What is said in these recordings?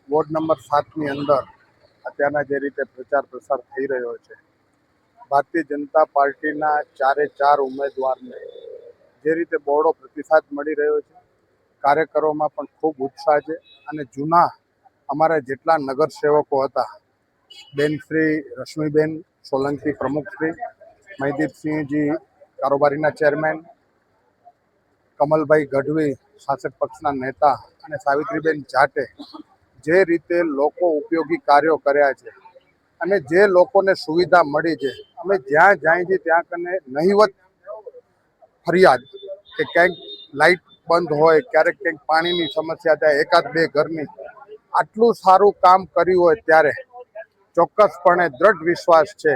Ward number 7ની અંદર અત્યારના જે રીતે પ્રચાર પ્રસાર થઈ રહ્યો છે, ભારતીય જનતા પાર્ટીના ચારે ચાર ઉમેદવારને જે રીતે બહોળો પ્રતિસાદ મળી રહ્યો છે, કાર્યકરોમાં પણ ખૂબ ઉત્સાહ છે. અને જૂના અમારા જેટલા નગરસેવકો હતા, બેન શ્રી રશ્મિબેન સોલંકી પ્રમુખશ્રી, મહીદીપસિંહજી કારોબારીના ચેરમેન, કમલભાઈ ગઢવી શાસક પક્ષના નેતા અને સાવિત્રીબેન જાટે જે રીતે લોકો ઉપયોગી કાર્યો કર્યા છે અને જે લોકોને સુવિધા મળી છે, અમે જ્યાં જાય છે ત્યાં કને નહિવત ફરિયાદ કે ક્યાંક લાઇટ બંધ હોય, ક્યારેક ક્યાંક પાણીની સમસ્યા થાય, એકાદ બે ઘરની, આટલું સારું કામ કર્યું હોય ત્યારે ચોક્કસપણે દ્રઢ વિશ્વાસ છે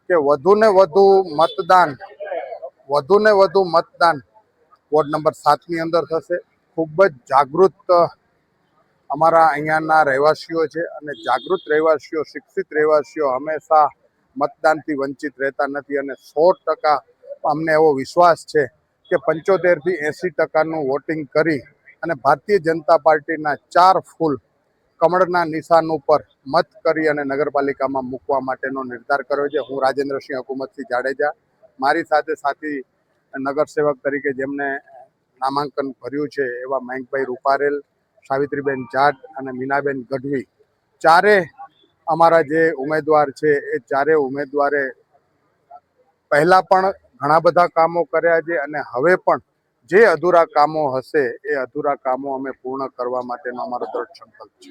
કે વધુને વધુ મતદાન વોર્ડ નંબર 7ની અંદર થશે. ખૂબ જ જાગૃત અમારા અહીંયાના રહેવાસીઓ છે અને જાગૃત રહેવાસીઓ, શિક્ષિત રહેવાસીઓ હંમેશા મતદાનથી વંચિત રહેતા નથી અને 100% અમને એવો વિશ્વાસ છે કે 75થી 80% વોટિંગ કરી અને ભારતીય જનતા પાર્ટીના 4 ફૂલ કમળના નિશાન ઉપર મત કરી અને નગરપાલિકામાં મૂકવા માટેનો નિર્ધાર કર્યો છે. હું રાજેન્દ્રસિંહ હુકુમતસિંહ જાડેજા, મારી સાથે સાથી નગરસેવક તરીકે જેમને નામાંકન ભર્યું છે એવા મયંકભાઈ રૂપારેલ, સાવિત્રીબેન જાટ અને મીનાબેન ગઢવી, ચારે અમારા જે ઉમેદવાર છે એ ચારે ઉમેદવારે પહેલા પણ ઘણા બધા કામો કર્યા છે અને હવે પણ જે અધૂરા કામો હશે એ અધૂરા કામો અમે પૂર્ણ કરવા માટેનો અમારો દ્રઢ સંકલ્પ છે.